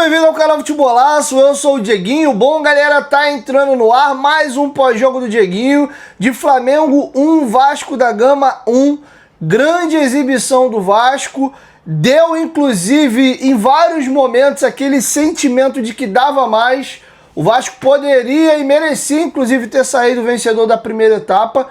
bem-vindo ao canal Futebolaço, eu sou o Dieguinho. Bom, galera, tá entrando no ar mais um pós-jogo do Dieguinho, de Flamengo 1, Vasco da Gama 1, grande exibição do Vasco, deu inclusive em vários momentos aquele sentimento de que dava mais, o Vasco poderia e merecia inclusive ter saído vencedor da primeira etapa.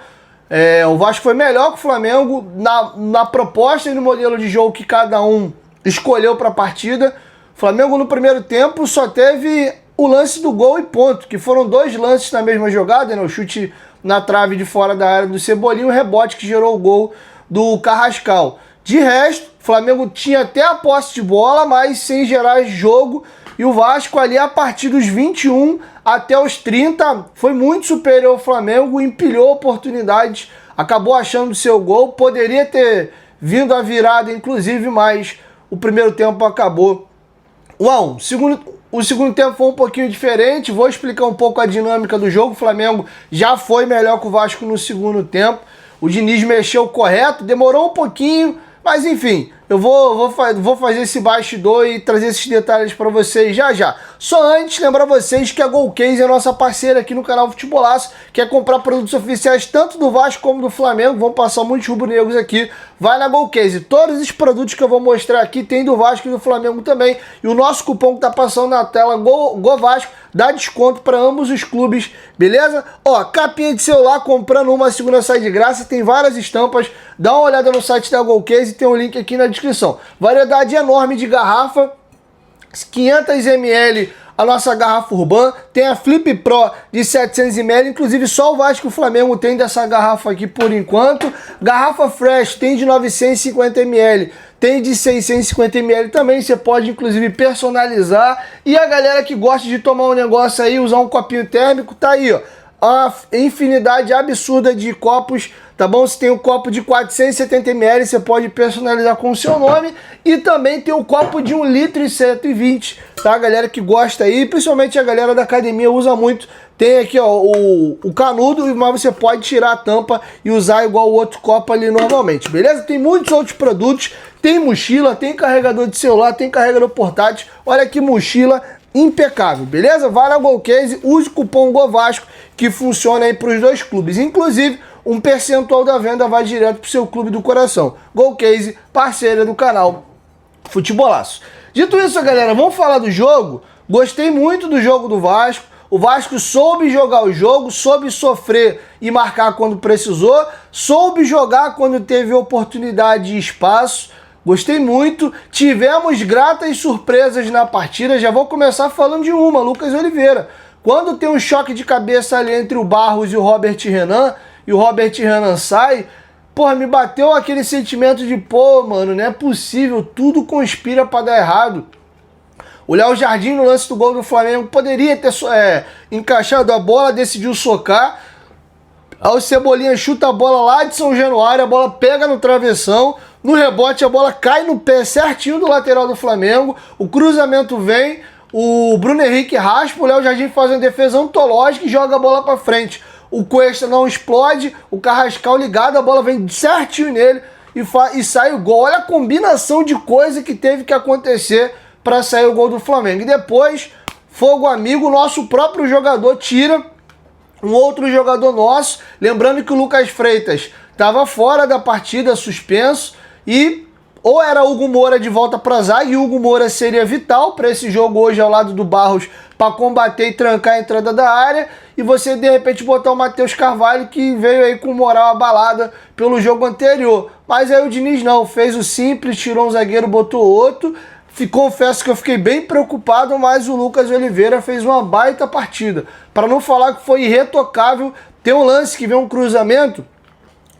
O Vasco foi melhor que o Flamengo na proposta e no modelo de jogo que cada um escolheu para a partida. O Flamengo no primeiro tempo só teve o lance do gol e ponto, que foram dois lances na mesma jogada, né? O chute na trave de fora da área do Cebolinha e o rebote que gerou o gol do Carrascal. De resto, o Flamengo tinha até a posse de bola, mas sem gerar jogo, e o Vasco ali a partir dos 21 até os 30 foi muito superior ao Flamengo, empilhou oportunidades, acabou achando o seu gol, poderia ter vindo a virada inclusive, mas o primeiro tempo acabou 1-1. O segundo tempo foi um pouquinho diferente, vou explicar um pouco a dinâmica do jogo. O Flamengo já foi melhor que o Vasco no segundo tempo, o Diniz mexeu correto, demorou um pouquinho, mas enfim, eu vou fazer esse bastidor e trazer esses detalhes para vocês já. Só antes, lembrar vocês que a Golcase é nossa parceira aqui no canal Futebolaço. Quer comprar produtos oficiais tanto do Vasco como do Flamengo, vão passar muitos rubro-negros aqui, vai na Golcase. Todos os produtos que eu vou mostrar aqui tem do Vasco e do Flamengo também. E o nosso cupom que tá passando na tela, GOVASCO, dá desconto para ambos os clubes, beleza? Ó, capinha de celular, comprando uma, a segunda sai de graça, tem várias estampas. Dá uma olhada no site da Golcase, tem um link aqui na descrição. Variedade enorme de garrafa, 500 ml a nossa garrafa Urban, tem a Flip Pro de 700 ml, inclusive só o Vasco e o Flamengo tem dessa garrafa aqui por enquanto. Garrafa Fresh tem de 950 ml, tem de 650 ml também, você pode inclusive personalizar. E a galera que gosta de tomar um negócio aí, usar um copinho térmico, tá aí, ó, uma infinidade absurda de copos, tá bom? Você tem o copo de 470 ml, você pode personalizar com o seu nome, e também tem o copo de 1,120 litros, tá? A galera que gosta aí, principalmente a galera da academia usa muito. Tem aqui, ó, o canudo, mas você pode tirar a tampa e usar igual o outro copo ali normalmente, beleza? Tem muitos outros produtos, tem mochila, tem carregador de celular, tem carregador portátil. Olha que mochila impecável, beleza? Vai na Golcase, use o cupom GOVASCO, que funciona aí para os dois clubes. Inclusive, um percentual da venda vai direto para o seu clube do coração. Golcase, parceira do canal Futebolaço. Dito isso, galera, vamos falar do jogo. Gostei muito do jogo do Vasco. O Vasco soube jogar o jogo, soube sofrer e marcar quando precisou, soube jogar quando teve oportunidade e espaço. Gostei muito, tivemos gratas surpresas na partida. Já vou começar falando de uma, Lucas Oliveira. Quando tem um choque de cabeça ali entre o Barros e o Robert Renan, e o Robert Renan sai, porra, me bateu aquele sentimento de, pô, mano, não é possível, tudo conspira pra dar errado. O Léo Jardim no lance do gol do Flamengo poderia ter encaixado a bola, decidiu socar. Aí o Cebolinha chuta a bola lá de São Januário, a bola pega no travessão, no rebote a bola cai no pé certinho do lateral do Flamengo, o cruzamento vem, o Bruno Henrique raspa, o Léo Jardim faz uma defesa antológica e joga a bola pra frente. O Cuesta não explode, o Carrascal ligado, a bola vem certinho nele e sai o gol. Olha a combinação de coisa que teve que acontecer para sair o gol do Flamengo. E depois, fogo amigo, nosso próprio jogador tira um outro jogador nosso. Lembrando que o Lucas Freitas estava fora da partida, suspenso, e ou era Hugo Moura de volta para a zaga, e Hugo Moura seria vital para esse jogo hoje ao lado do Barros para combater e trancar a entrada da área, e você de repente botar o Matheus Carvalho, que veio aí com moral abalada pelo jogo anterior. Mas aí o Diniz não, fez o simples, tirou um zagueiro, botou outro. Confesso que eu fiquei bem preocupado, mas o Lucas Oliveira fez uma baita partida. Para não falar que foi irretocável, tem um lance que vem um cruzamento,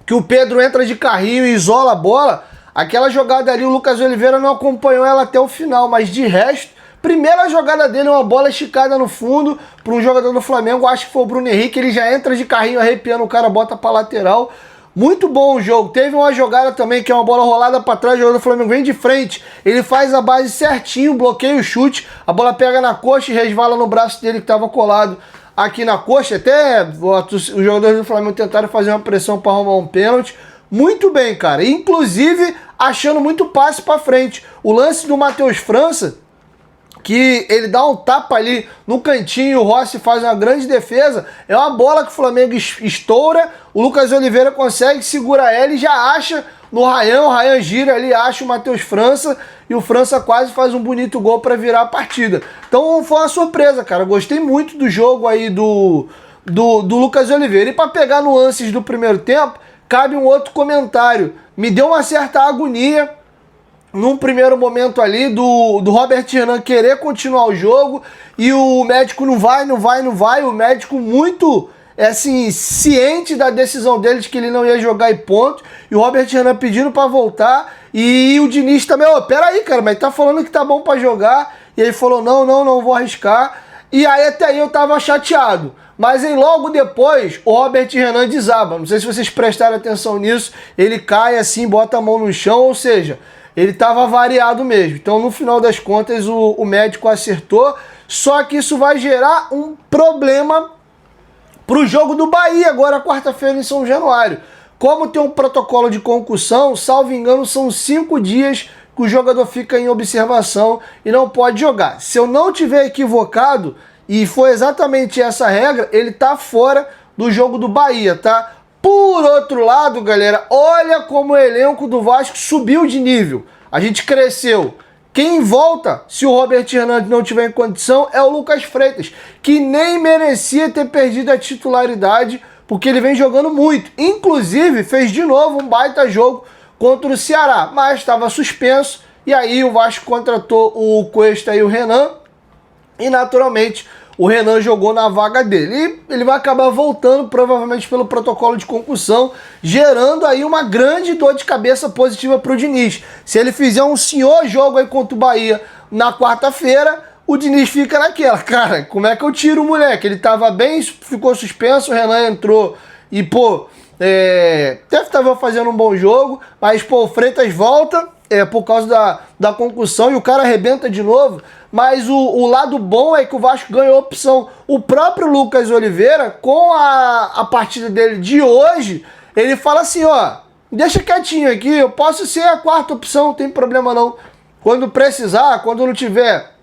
que o Pedro entra de carrinho e isola a bola. Aquela jogada ali, o Lucas Oliveira não acompanhou ela até o final, mas de resto, primeira jogada dele é uma bola esticada no fundo para um jogador do Flamengo, acho que foi o Bruno Henrique, ele já entra de carrinho arrepiando, o cara bota para lateral. Muito bom o jogo. Teve uma jogada também que é uma bola rolada para trás, o jogador do Flamengo vem de frente, ele faz a base certinho, bloqueia o chute, a bola pega na coxa e resvala no braço dele que estava colado aqui na coxa. Até os jogadores do Flamengo tentaram fazer uma pressão para arrumar um pênalti. Muito bem, cara. Inclusive achando muito passe para frente. O lance do Matheus França que ele dá um tapa ali no cantinho, o Rossi faz uma grande defesa, é uma bola que o Flamengo estoura, o Lucas Oliveira consegue segurar ela e já acha no Ryan, o Ryan gira ali, acha o Matheus França, e o França quase faz um bonito gol para virar a partida. Então foi uma surpresa, cara, gostei muito do jogo aí do Lucas Oliveira. E para pegar nuances do primeiro tempo, cabe um outro comentário, me deu uma certa agonia, num primeiro momento ali, do Robert Renan querer continuar o jogo e o médico não vai, o médico muito, assim, ciente da decisão dele de que ele não ia jogar e ponto, e o Robert Renan pedindo pra voltar, e o Diniz também, peraí, cara, mas tá falando que tá bom pra jogar, e ele falou, não vou arriscar, e aí até aí eu tava chateado. Mas aí logo depois o Robert Renan desaba, não sei se vocês prestaram atenção nisso, ele cai assim, bota a mão no chão, ou seja, ele estava variado mesmo. Então, no final das contas, o médico acertou. Só que isso vai gerar um problema para o jogo do Bahia, agora quarta-feira em São Januário. Como tem um protocolo de concussão, salvo engano, são 5 dias que o jogador fica em observação e não pode jogar. Se eu não tiver equivocado, e foi exatamente essa regra, ele está fora do jogo do Bahia, tá? Por outro lado, galera, olha como o elenco do Vasco subiu de nível. A gente cresceu. Quem volta, se o Robert Hernandes não tiver em condição, é o Lucas Freitas, que nem merecia ter perdido a titularidade, porque ele vem jogando muito. Inclusive, fez de novo um baita jogo contra o Ceará, mas estava suspenso, e aí o Vasco contratou o Cuesta e o Renan, e naturalmente o Renan jogou na vaga dele. E ele vai acabar voltando, provavelmente pelo protocolo de concussão, gerando aí uma grande dor de cabeça positiva para o Diniz. Se ele fizer um senhor jogo aí contra o Bahia na quarta-feira, o Diniz fica naquela, cara, como é que eu tiro o moleque? Ele tava bem, ficou suspenso, o Renan entrou e, deve estar fazendo um bom jogo, mas, o Freitas volta, por causa da concussão, e o cara arrebenta de novo. Mas o lado bom é que o Vasco ganhou opção. O próprio Lucas Oliveira, com a partida dele de hoje, ele fala assim, deixa quietinho aqui, eu posso ser a quarta opção, não tem problema não. Quando precisar, quando não tiver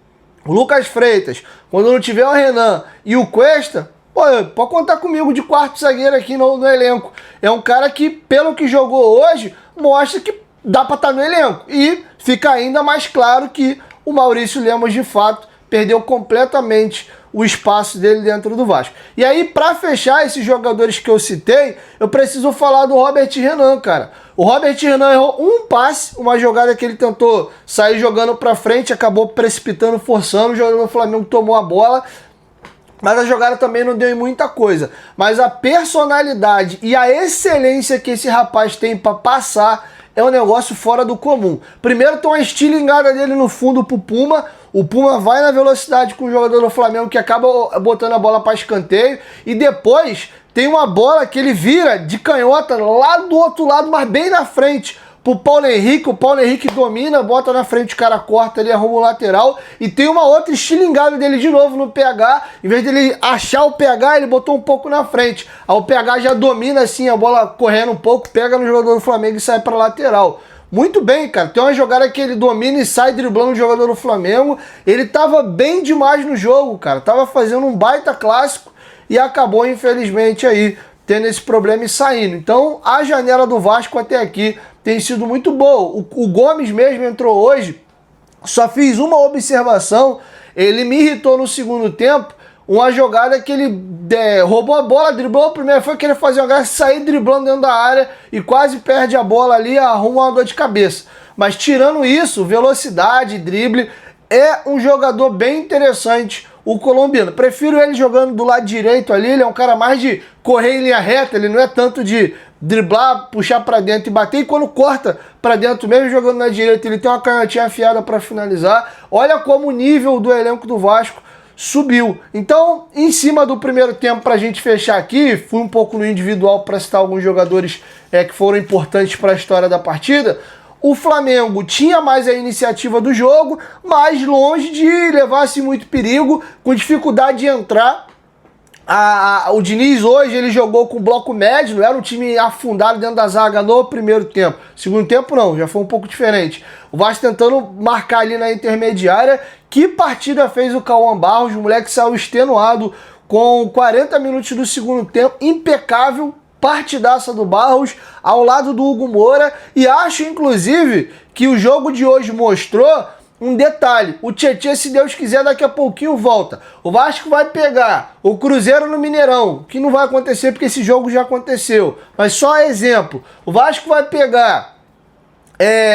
o Lucas Freitas, quando não tiver o Renan e o Cuesta, pode contar comigo de quarto zagueiro aqui no elenco. É um cara que, pelo que jogou hoje, mostra que dá para estar no elenco. E fica ainda mais claro que o Maurício Lemos, de fato, perdeu completamente o espaço dele dentro do Vasco. E aí, para fechar esses jogadores que eu citei, eu preciso falar do Robert Renan, cara. O Robert Renan errou um passe, uma jogada que ele tentou sair jogando para frente, acabou precipitando, forçando, o jogador do Flamengo tomou a bola, mas a jogada também não deu em muita coisa. Mas a personalidade e a excelência que esse rapaz tem para passar é um negócio fora do comum. Primeiro tem uma estilingada dele no fundo pro Puma. O Puma vai na velocidade com o jogador do Flamengo, que acaba botando a bola para escanteio. E depois tem uma bola que ele vira de canhota lá do outro lado, mas bem na frente, pro Paulo Henrique. O Paulo Henrique domina, bota na frente, o cara corta ali, arruma o lateral. E tem uma outra estilingada dele de novo no PH. Em vez dele achar o PH, ele botou um pouco na frente. Aí o PH já domina assim, a bola correndo um pouco, pega no jogador do Flamengo e sai pra lateral. Muito bem, cara. Tem uma jogada que ele domina e sai driblando o jogador do Flamengo. Ele tava bem demais no jogo, cara. Tava fazendo um baita clássico e acabou, infelizmente, aí tendo esse problema e saindo. Então, a janela do Vasco até aqui tem sido muito boa. O Gomes mesmo entrou hoje, só fiz uma observação, ele me irritou no segundo tempo, uma jogada que ele roubou a bola, driblou, primeiro foi querer fazer uma graça, sair driblando dentro da área e quase perde a bola ali, arruma uma dor de cabeça. Mas tirando isso, velocidade, drible, é um jogador bem interessante, o colombiano. Prefiro ele jogando do lado direito ali, ele é um cara mais de correr em linha reta, ele não é tanto de driblar, puxar pra dentro e bater, e quando corta pra dentro mesmo jogando na direita, ele tem uma canhotinha afiada pra finalizar. Olha como o nível do elenco do Vasco subiu. Então, em cima do primeiro tempo, pra gente fechar aqui, fui um pouco no individual para citar alguns jogadores que foram importantes para a história da partida. O Flamengo tinha mais a iniciativa do jogo, mas longe de levar-se muito perigo, com dificuldade de entrar O Diniz hoje ele jogou com bloco médio, não era um time afundado dentro da zaga no primeiro tempo. Segundo tempo não, já foi um pouco diferente. O Vasco tentando marcar ali na intermediária. Que partida fez o Cauã Barros, o moleque saiu extenuado com 40 minutos do segundo tempo, impecável, partidaça do Barros, ao lado do Hugo Moura. E acho inclusive que o jogo de hoje mostrou um detalhe: o Tietê, se Deus quiser, daqui a pouquinho volta. O Vasco vai pegar o Cruzeiro no Mineirão, que não vai acontecer porque esse jogo já aconteceu. Mas só exemplo, o Vasco vai pegar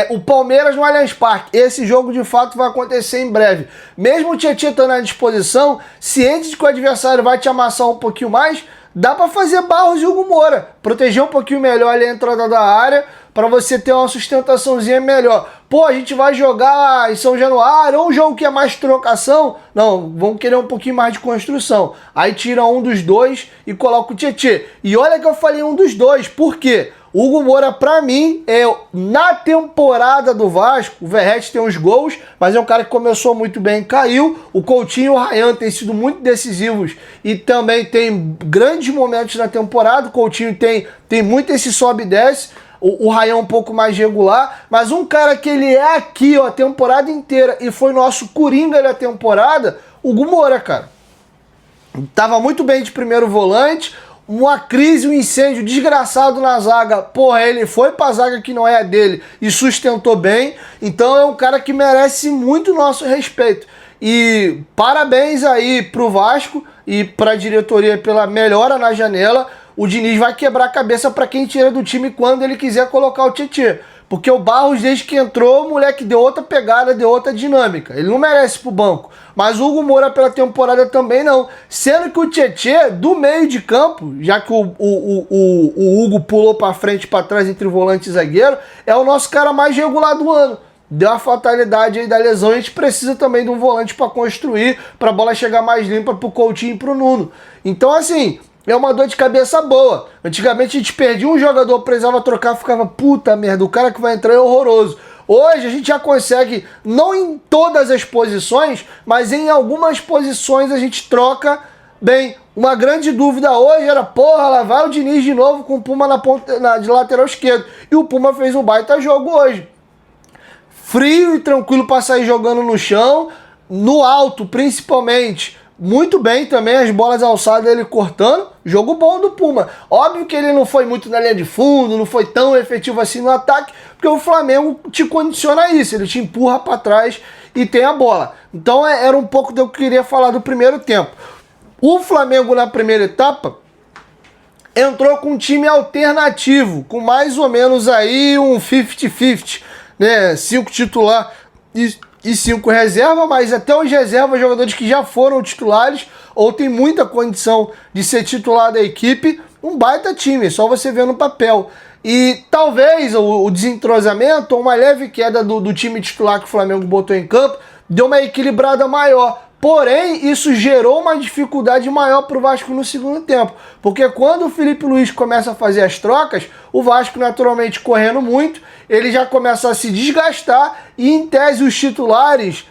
o Palmeiras no Allianz Parque. Esse jogo de fato vai acontecer em breve. Mesmo o Tietê estando à disposição, ciente de que o adversário vai te amassar um pouquinho mais, dá para fazer Barros e Hugo Moura, proteger um pouquinho melhor ali a entrada da área, para você ter uma sustentaçãozinha melhor. Pô, a gente vai jogar em São Januário, ou um jogo que é mais trocação? Não, vamos querer um pouquinho mais de construção. Aí tira um dos dois e coloca o Tietê. E olha que eu falei um dos dois, por quê? O Hugo Moura, pra mim, na temporada do Vasco, o Verratti tem uns gols, mas é um cara que começou muito bem e caiu. O Coutinho e o Ryan têm sido muito decisivos e também tem grandes momentos na temporada. O Coutinho tem muito esse sobe e desce. O Ryan um pouco mais regular, mas um cara que ele é aqui, ó, a temporada inteira e foi nosso coringa da temporada, o Hugo Moura, cara. Tava muito bem de primeiro volante, uma crise, um incêndio desgraçado na zaga. Porra, ele foi pra zaga que não é a dele e sustentou bem. Então é um cara que merece muito nosso respeito. E parabéns aí pro Vasco e pra diretoria pela melhora na janela. O Diniz vai quebrar a cabeça para quem tira do time quando ele quiser colocar o Tietê. Porque o Barros, desde que entrou, o moleque deu outra pegada, deu outra dinâmica. Ele não merece pro banco. Mas o Hugo Moura pela temporada também não. Sendo que o Tietê, do meio de campo, já que o Hugo pulou para frente e para trás entre volante e zagueiro, é o nosso cara mais regular do ano. Deu a fatalidade aí da lesão, a gente precisa também de um volante para construir, para a bola chegar mais limpa pro Coutinho e pro Nuno. Então assim, é uma dor de cabeça boa. Antigamente a gente perdia um jogador, precisava trocar, ficava puta merda, o cara que vai entrar é horroroso. Hoje a gente já consegue, não em todas as posições, mas em algumas posições a gente troca bem. Uma grande dúvida hoje era, porra, lá vai o Diniz de novo com o Puma de lateral esquerdo. E o Puma fez um baita jogo hoje. Frio e tranquilo para sair jogando no chão, no alto principalmente. Muito bem também, as bolas alçadas ele cortando. Jogo bom do Puma. Óbvio que ele não foi muito na linha de fundo, não foi tão efetivo assim no ataque, porque o Flamengo te condiciona a isso, ele te empurra para trás e tem a bola. Então era um pouco do que eu queria falar do primeiro tempo. O Flamengo na primeira etapa entrou com um time alternativo, com mais ou menos aí um 50-50, né? 5 titular e 5 reserva, mas até os reservas, jogadores que já foram titulares ou tem muita condição de ser titular da equipe. Um baita time, só você ver no papel. E talvez o desentrosamento ou uma leve queda do time titular que o Flamengo botou em campo deu uma equilibrada maior. Porém, isso gerou uma dificuldade maior para o Vasco no segundo tempo. Porque quando o Felipe Luiz começa a fazer as trocas, o Vasco naturalmente correndo muito, ele já começa a se desgastar e, em tese, os titulares,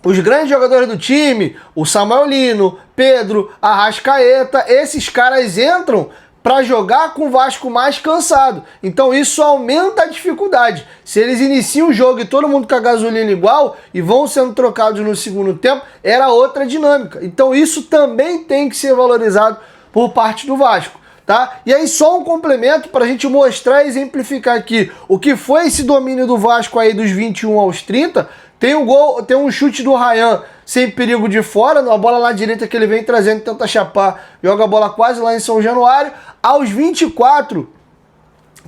os grandes jogadores do time, o Samuel Lino, Pedro, Arrascaeta, esses caras entram para jogar com o Vasco mais cansado. Então isso aumenta a dificuldade. Se eles iniciam o jogo e todo mundo com a gasolina igual e vão sendo trocados no segundo tempo, era outra dinâmica. Então isso também tem que ser valorizado por parte do Vasco, tá? E aí só um complemento para a gente mostrar e exemplificar aqui o que foi esse domínio do Vasco aí dos 21 aos 30. Tem um gol, tem um chute do Ryan sem perigo de fora, a bola lá direita que ele vem trazendo, tenta chapar, joga a bola quase lá em São Januário. Aos 24,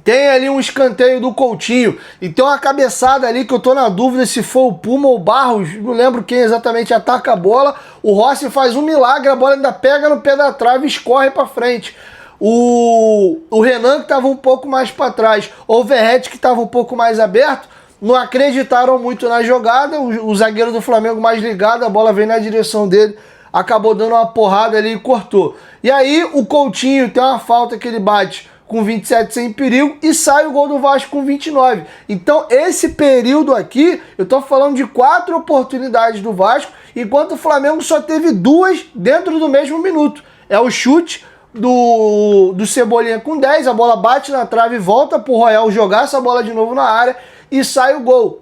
tem ali um escanteio do Coutinho. E tem uma cabeçada ali que eu tô na dúvida se foi o Puma ou o Barros, não lembro quem exatamente ataca a bola. O Rossi faz um milagre, a bola ainda pega no pé da trave e escorre para frente. O Renan que estava um pouco mais para trás, ou o Verratti que estava um pouco mais aberto, não acreditaram muito na jogada. O zagueiro do Flamengo mais ligado, a bola vem na direção dele, acabou dando uma porrada ali e cortou. E aí o Coutinho tem uma falta que ele bate com 27 sem perigo e sai o gol do Vasco com 29. Então esse período aqui, eu tô falando de 4 oportunidades do Vasco, enquanto o Flamengo só teve 2 dentro do mesmo minuto. É o chute do Cebolinha com 10, a bola bate na trave e volta pro Royal jogar essa bola de novo na área e sai o gol.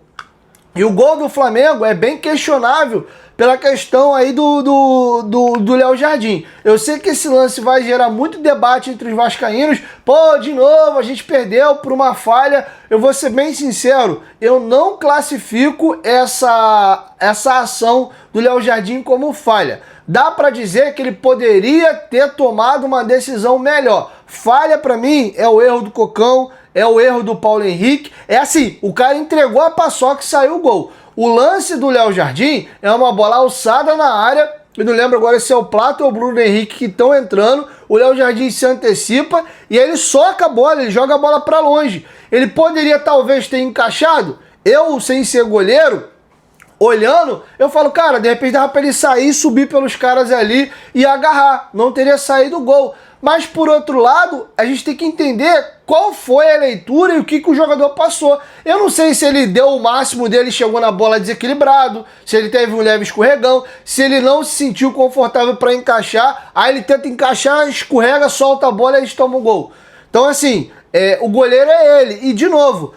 E o gol do Flamengo é bem questionável pela questão aí do Léo Jardim. Eu sei que esse lance vai gerar muito debate entre os vascaínos. Pô, de novo, a gente perdeu por uma falha. Eu vou ser bem sincero, eu não classifico essa ação do Léo Jardim como falha. Dá para dizer que ele poderia ter tomado uma decisão melhor. Falha para mim é o erro do Cocão, é o erro do Paulo Henrique. É assim, o cara entregou a paçoca e saiu o gol. O lance do Léo Jardim é uma bola alçada na área. Eu não lembro agora se é o Plata ou o Bruno Henrique que estão entrando. O Léo Jardim se antecipa e ele soca a bola, ele joga a bola para longe. Ele poderia talvez ter encaixado. Eu, sem ser goleiro, olhando, eu falo, cara, de repente dava pra ele sair, subir pelos caras ali e agarrar. Não teria saído o gol. Mas, por outro lado, a gente tem que entender qual foi a leitura e o que o jogador passou. Eu não sei se ele deu o máximo dele, chegou na bola desequilibrado, se ele teve um leve escorregão, se ele não se sentiu confortável para encaixar, aí ele tenta encaixar, escorrega, solta a bola e eles tomam o gol. Então, assim, o goleiro é ele. E, de novo,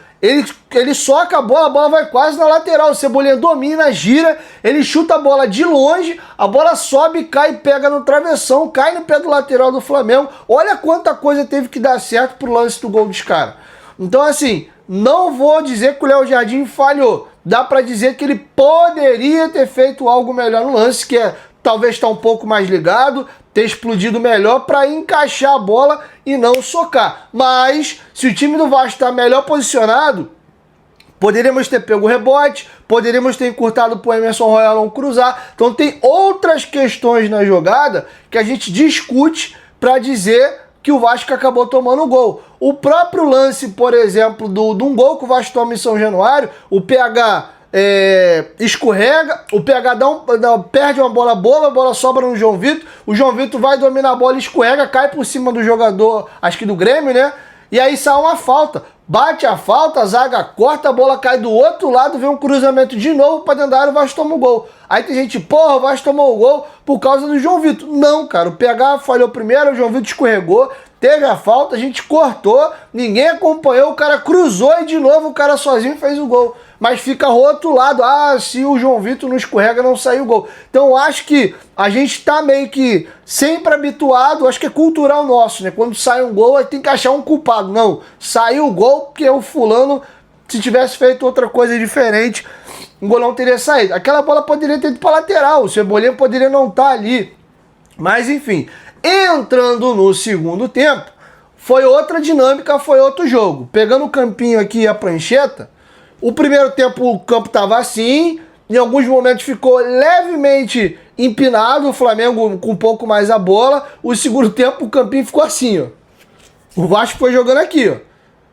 ele soca a bola vai quase na lateral. O Cebolinha domina, gira, ele chuta a bola de longe, a bola sobe, cai e pega no travessão, cai no pé do lateral do Flamengo. Olha quanta coisa teve que dar certo pro lance do gol dos caras. Então, assim, não vou dizer que o Léo Jardim falhou. Dá pra dizer que ele poderia ter feito algo melhor no lance, que é talvez estar um pouco mais ligado, ter explodido melhor para encaixar a bola e não socar. Mas, se o time do Vasco está melhor posicionado, poderíamos ter pego o rebote, poderíamos ter encurtado para o Emerson Royal não cruzar. Então tem outras questões na jogada que a gente discute para dizer que o Vasco acabou tomando o gol. O próprio lance, por exemplo, de um gol que o Vasco toma em São Januário, o PH escorrega, o PH perde uma bola boa, a bola sobra no João Vitor, o João Vitor vai dominar a bola, escorrega, cai por cima do jogador, acho que do Grêmio, né? E aí sai uma falta. Bate a falta, a zaga corta, a bola cai do outro lado, vem um cruzamento de novo para dentro da área, o Vasco toma o gol. Aí tem gente, porra, o Vasco tomou o gol por causa do João Vitor. Não, cara, o PH falhou primeiro, o João Vitor escorregou, teve a falta, a gente cortou, ninguém acompanhou, o cara cruzou e de novo o cara sozinho fez o gol. Mas fica rotulado, se o João Vitor não escorrega, não sai o gol. Então eu acho que a gente tá meio que sempre habituado, acho que é cultural nosso, né? Quando sai um gol, aí tem que achar um culpado. Não, saiu o gol porque o fulano, se tivesse feito outra coisa diferente, o gol não teria saído. Aquela bola poderia ter ido pra lateral, o Cebolinha poderia não estar ali. Mas enfim, entrando no segundo tempo, foi outra dinâmica, foi outro jogo. Pegando o campinho aqui e a prancheta, o primeiro tempo o campo estava assim, em alguns momentos ficou levemente empinado, o Flamengo com um pouco mais a bola. O segundo tempo o campinho ficou assim, ó. O Vasco foi jogando aqui, ó.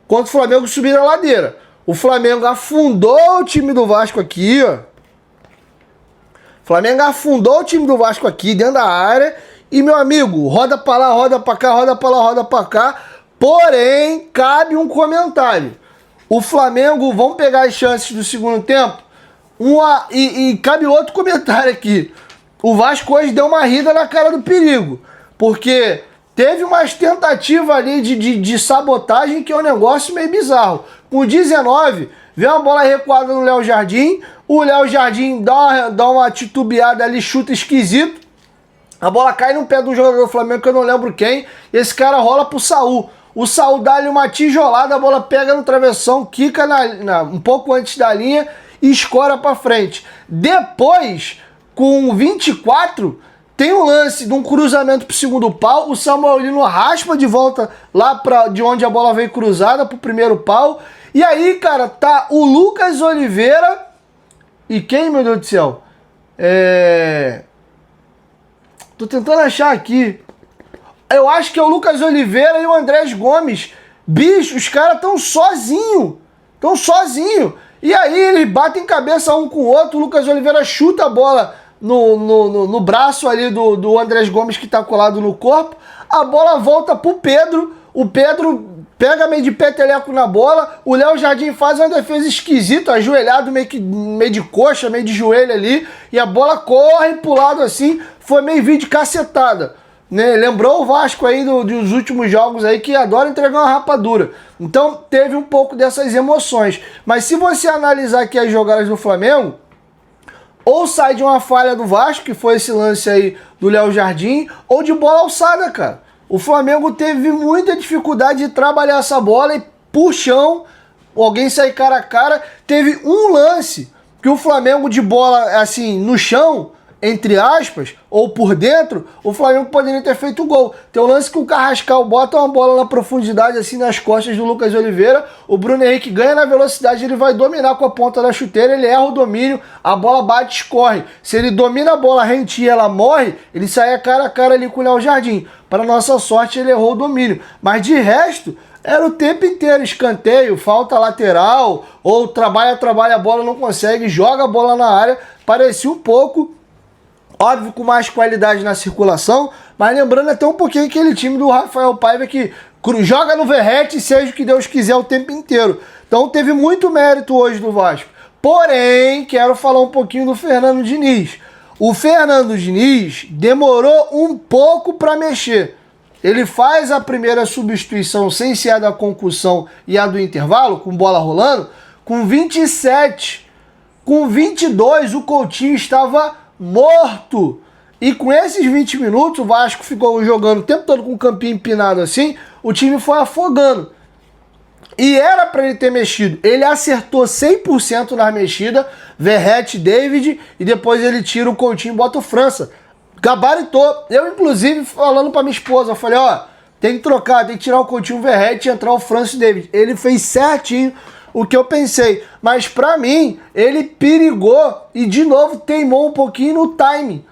Quando o Flamengo subir a ladeira. O Flamengo afundou o time do Vasco aqui, ó. O Flamengo afundou o time do Vasco aqui dentro da área. E, meu amigo, roda pra lá, roda pra cá, roda pra lá, roda pra cá. Porém, cabe um comentário. O Flamengo, vamos pegar as chances do segundo tempo. E cabe outro comentário aqui. O Vasco hoje deu uma rida na cara do perigo. Porque teve umas tentativas ali de sabotagem que é um negócio meio bizarro. Com 19, vem uma bola recuada no Léo Jardim. O Léo Jardim dá uma titubeada ali, chuta esquisito. A bola cai no pé do jogador do Flamengo, que eu não lembro quem. E esse cara rola pro Saul. O Saul dá-lhe uma tijolada, a bola pega no travessão, quica um pouco antes da linha e escora para frente. Depois, com 24, tem um lance de um cruzamento pro segundo pau, o Samuelino raspa de volta lá de onde a bola veio cruzada pro primeiro pau. E aí, cara, tá o Lucas Oliveira e quem, meu Deus do céu? Tô tentando achar aqui. Eu acho que é o Lucas Oliveira e o Andrés Gomes. Bicho, os caras estão sozinhos. Estão sozinhos. E aí eles batem cabeça um com o outro. O Lucas Oliveira chuta a bola no braço ali do Andrés Gomes, que tá colado no corpo. A bola volta pro Pedro. O Pedro pega meio de peteleco na bola. O Léo Jardim faz uma defesa esquisita, ajoelhado meio de coxa, meio de joelho ali. E a bola corre pro lado assim. Foi meio vídeo cacetada. né? Lembrou o Vasco aí dos últimos jogos aí que adora entregar uma rapadura. Então teve um pouco dessas emoções. Mas se você analisar aqui as jogadas do Flamengo, ou sai de uma falha do Vasco, que foi esse lance aí do Léo Jardim, ou de bola alçada, cara. O Flamengo teve muita dificuldade de trabalhar essa bola e puxão, alguém sair cara a cara. Teve um lance que o Flamengo de bola, assim, no chão, entre aspas, ou por dentro, o Flamengo poderia ter feito o gol. Tem um lance que o Carrascal bota uma bola na profundidade, assim, nas costas do Lucas Oliveira, o Bruno Henrique ganha na velocidade, ele vai dominar com a ponta da chuteira, ele erra o domínio, a bola bate e escorre. Se ele domina a bola rente e ela morre, ele sai cara a cara ali com o Léo Jardim. Para nossa sorte, ele errou o domínio. Mas de resto, era o tempo inteiro escanteio, falta lateral, ou trabalha a bola, não consegue, joga a bola na área. Parecia um pouco, óbvio, com mais qualidade na circulação, mas lembrando até um pouquinho aquele time do Rafael Paiva que joga no Verrete e seja o que Deus quiser o tempo inteiro. Então teve muito mérito hoje do Vasco. Porém, quero falar um pouquinho do Fernando Diniz. O Fernando Diniz demorou um pouco para mexer. Ele faz a primeira substituição sem ser a da concussão e a do intervalo, com bola rolando, com 27. Com 22, o Coutinho estava morto. E com esses 20 minutos, o Vasco ficou jogando o tempo todo com o campinho empinado assim, o time foi afogando. E era para ele ter mexido. Ele acertou 100% nas mexidas, Verrete, David, e depois ele tira o Coutinho e bota o França. Gabaritou. Eu, inclusive, falando para minha esposa, eu falei, ó, tem que trocar, tem que tirar o Coutinho, o Verrete e entrar o França e David. Ele fez certinho o que eu pensei. Mas para mim, ele perigou e de novo teimou um pouquinho no timing.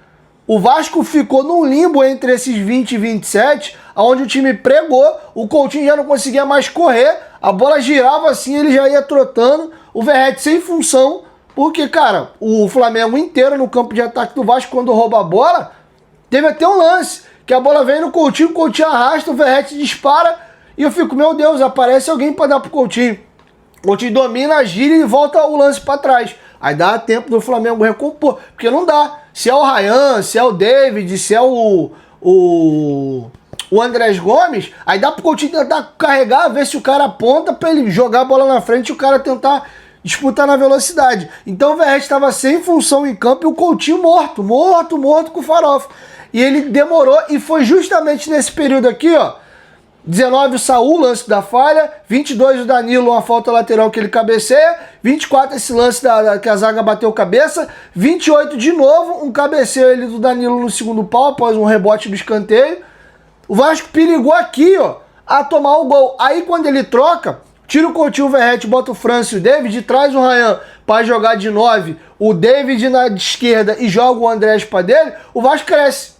O Vasco ficou num limbo entre esses 20 e 27, onde o time pregou, o Coutinho já não conseguia mais correr, a bola girava assim, ele já ia trotando, o Verrete sem função, porque, cara, o Flamengo inteiro no campo de ataque do Vasco, quando rouba a bola, teve até um lance, que a bola vem no Coutinho, o Coutinho arrasta, o Verrete dispara, e eu fico, meu Deus, aparece alguém para dar pro Coutinho. O Coutinho domina, gira e volta o lance para trás. Aí dá tempo do Flamengo recompor, porque não dá. Se é o Ryan, se é o David, se é o Andrés Gomes, aí dá pro Coutinho tentar carregar, ver se o cara aponta pra ele jogar a bola na frente e o cara tentar disputar na velocidade. Então o Verrete estava sem função em campo e o Coutinho morto com o farofa. E ele demorou e foi justamente nesse período aqui, ó, 19 o Saul, lance da falha, 22 o Danilo, uma falta lateral que ele cabeceia, 24 esse lance que a zaga bateu cabeça, 28 de novo, um cabeceio ele do Danilo no segundo pau, após um rebote do escanteio. O Vasco perigou aqui, ó, a tomar o gol. Aí quando ele troca, tira o Coutinho, o Verrete, bota o França e o David, traz o Ryan para jogar de 9, o David na esquerda e joga o Andrés para dele, o Vasco cresce.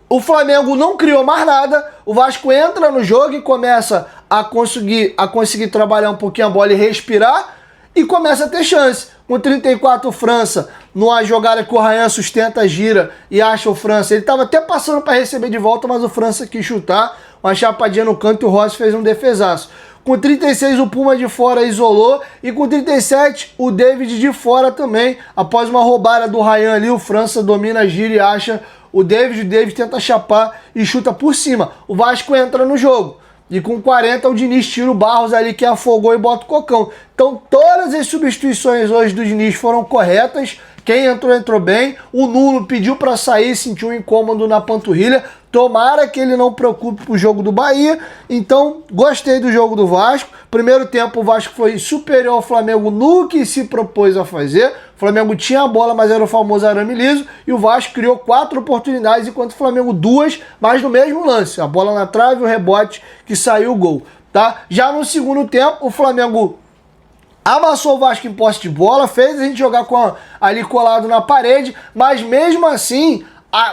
O Flamengo não criou mais nada, o Vasco entra no jogo e começa a conseguir trabalhar um pouquinho a bola e respirar, e começa a ter chance. Com 34 o França, numa jogada que o Ryan sustenta, gira e acha o França. Ele estava até passando para receber de volta, mas o França quis chutar, uma chapadinha no canto e o Rossi fez um defesaço. Com 36 o Puma de fora isolou, e com 37 o David de fora também. Após uma roubada do Ryan ali, o França domina, gira e acha o David tenta chapar e chuta por cima. O Vasco entra no jogo. E com 40 o Diniz tira o Barros ali que afogou e bota o Cocão. Então todas as substituições hoje do Diniz foram corretas. Quem entrou bem. O Nuno pediu para sair, sentiu um incômodo na panturrilha. Tomara que ele não preocupe pro jogo do Bahia. Então, gostei do jogo do Vasco. Primeiro tempo, o Vasco foi superior ao Flamengo no que se propôs a fazer. O Flamengo tinha a bola, mas era o famoso arame liso. E o Vasco criou 4 oportunidades, enquanto o Flamengo 2, mas no mesmo lance. A bola na trave e o rebote que saiu o gol. Tá? Já no segundo tempo, o Flamengo amassou o Vasco em posse de bola, fez a gente jogar ali colado na parede, mas mesmo assim,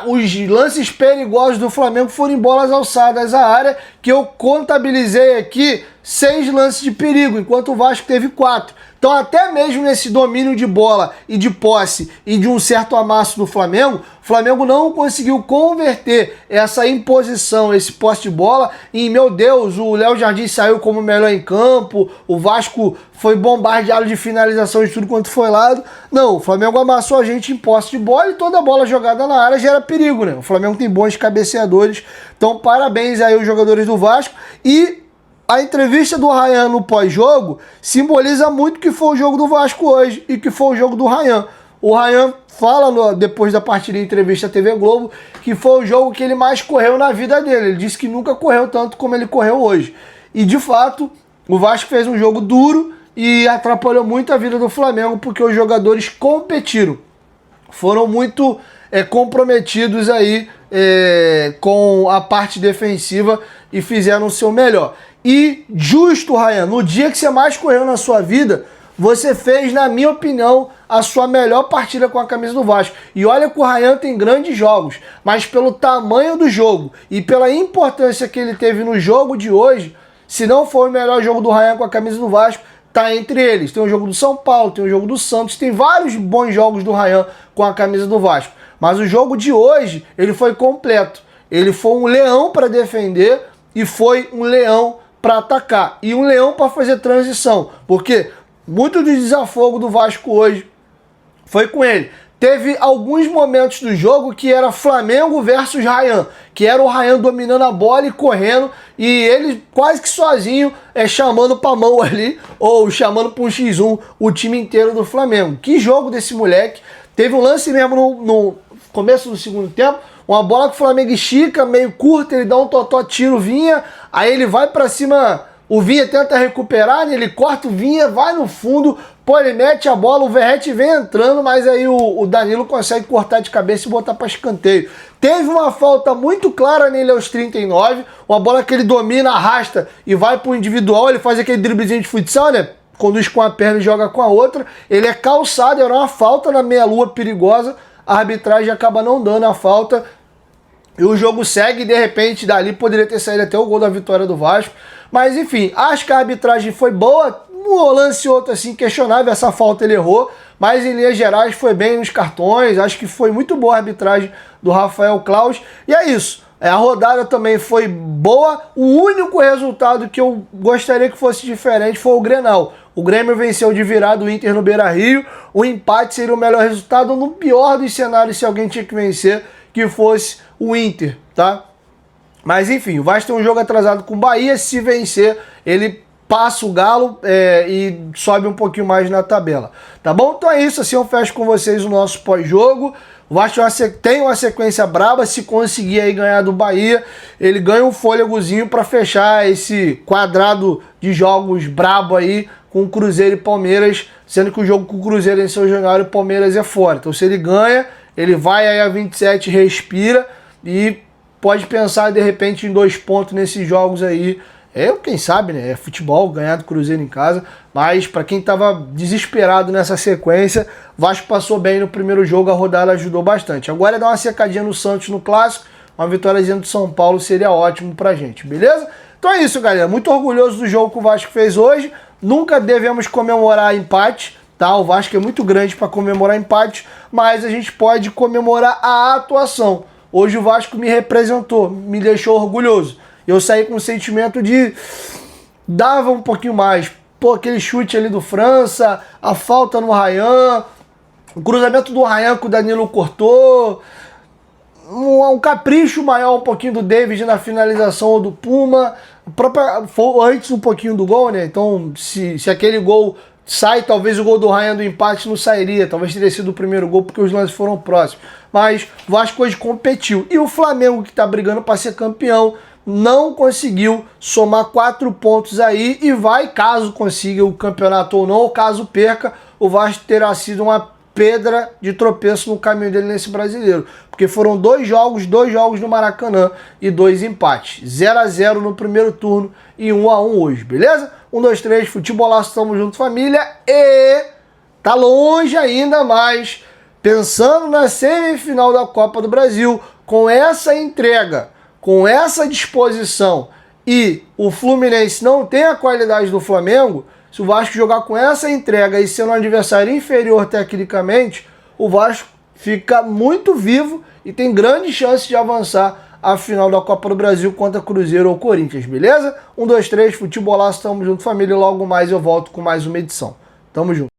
os lances perigosos do Flamengo foram em bolas alçadas à área, que eu contabilizei aqui 6 lances de perigo, enquanto o Vasco teve 4. Então até mesmo nesse domínio de bola e de posse e de um certo amasso do Flamengo, o Flamengo não conseguiu converter essa imposição, esse posse de bola em, meu Deus, o Léo Jardim saiu como melhor em campo, o Vasco foi bombardeado de finalização de tudo quanto foi lado. Não, o Flamengo amassou a gente em posse de bola e toda bola jogada na área gera perigo, né? O Flamengo tem bons cabeceadores, então parabéns aí aos jogadores do Vasco. E a entrevista do Ryan no pós-jogo simboliza muito que foi o jogo do Vasco hoje e que foi o jogo do Ryan. O Ryan fala depois da partida em entrevista à TV Globo que foi o jogo que ele mais correu na vida dele. Ele disse que nunca correu tanto como ele correu hoje. E de fato, o Vasco fez um jogo duro e atrapalhou muito a vida do Flamengo porque os jogadores competiram. Foram muito comprometidos aí com a parte defensiva e fizeram o seu melhor. E justo, Ryan, no dia que você mais correu na sua vida, você fez, na minha opinião, a sua melhor partida com a camisa do Vasco. E olha que o Ryan tem grandes jogos, mas pelo tamanho do jogo e pela importância que ele teve no jogo de hoje, se não for o melhor jogo do Ryan com a camisa do Vasco, tá entre eles. Tem o jogo do São Paulo, tem o jogo do Santos, tem vários bons jogos do Ryan com a camisa do Vasco. Mas o jogo de hoje, ele foi completo. Ele foi um leão para defender e foi um leão para atacar. E um leão para fazer transição. Porque muito do desafogo do Vasco hoje foi com ele. Teve alguns momentos do jogo que era Flamengo versus Ryan, que era o Ryan dominando a bola e correndo, e ele quase que sozinho chamando pra mão ali, ou chamando pra um X1 o time inteiro do Flamengo. Que jogo desse moleque. Teve um lance mesmo no começo do segundo tempo, uma bola que o Flamengo estica, meio curta, ele dá um totó, tira o Vinha, aí ele vai pra cima, o Vinha tenta recuperar, ele corta o Vinha, vai no fundo, pô, ele mete a bola, o Verratti vem entrando, mas aí o Danilo consegue cortar de cabeça e botar para escanteio. Teve uma falta muito clara nele aos 39, uma bola que ele domina, arrasta e vai pro individual, ele faz aquele driblezinho de futsal, né? Conduz com a perna e joga com a outra, ele é calçado, era uma falta na meia-lua perigosa, a arbitragem acaba não dando a falta, e o jogo segue, e de repente dali poderia ter saído até o gol da vitória do Vasco. Mas enfim, acho que a arbitragem foi boa, um lance outro assim questionável, essa falta ele errou, mas em linhas gerais foi bem nos cartões, acho que foi muito boa a arbitragem do Rafael Claus, e é isso. A rodada também foi boa, o único resultado que eu gostaria que fosse diferente foi o Grenal. O Grêmio venceu de virada o Inter no Beira-Rio, o empate seria o melhor resultado no pior dos cenários se alguém tinha que vencer, que fosse o Inter, tá? Mas enfim, o Vasco tem um jogo atrasado com o Bahia, se vencer, ele passa o Galo e sobe um pouquinho mais na tabela, tá bom? Então é isso, assim eu fecho com vocês o nosso pós-jogo. O Vasco tem uma sequência braba, se conseguir aí ganhar do Bahia, ele ganha um fôlegozinho para fechar esse quadrado de jogos brabo aí com Cruzeiro e Palmeiras, sendo que o jogo com o Cruzeiro em São Januário e o Palmeiras é fora. Então se ele ganha, ele vai aí a 27, respira e pode pensar de repente em 2 pontos nesses jogos aí. Quem sabe, né? É futebol, ganhar do Cruzeiro em casa. Mas para quem tava desesperado nessa sequência, Vasco passou bem no primeiro jogo, a rodada ajudou bastante. Agora é dar uma secadinha no Santos no Clássico, uma vitóriazinha do São Paulo seria ótimo pra gente, beleza? Então é isso, galera. Muito orgulhoso do jogo que o Vasco fez hoje. Nunca devemos comemorar empate, tá? O Vasco é muito grande para comemorar empate, mas a gente pode comemorar a atuação. Hoje o Vasco me representou, me deixou orgulhoso. Eu saí com o sentimento de dava um pouquinho mais. Pô, aquele chute ali do França, a falta no Ryan, o cruzamento do Ryan que o Danilo cortou, um capricho maior um pouquinho do David na finalização ou do Puma, antes um pouquinho do gol, né? Então, se aquele gol sai, talvez o gol do Ryan do empate não sairia, talvez teria sido o primeiro gol porque os lances foram próximos. Mas o Vasco hoje competiu. E o Flamengo, que tá brigando para ser campeão, não conseguiu somar 4 pontos aí e vai, caso consiga o campeonato ou não, ou caso perca, o Vasco terá sido uma pedra de tropeço no caminho dele nesse brasileiro, porque foram 2 jogos no Maracanã e 2 empates, 0-0 no primeiro turno e 1-1 hoje, beleza? 1, 2, 3, futebolaço, tamo junto família, e tá longe ainda mais, pensando na semifinal da Copa do Brasil, com essa entrega, com essa disposição e o Fluminense não tem a qualidade do Flamengo, se o Vasco jogar com essa entrega e sendo um adversário inferior tecnicamente, o Vasco fica muito vivo e tem grande chance de avançar à final da Copa do Brasil contra Cruzeiro ou Corinthians, beleza? 1, 2, 3, futebolaço, tamo junto, família, e logo mais eu volto com mais uma edição. Tamo junto.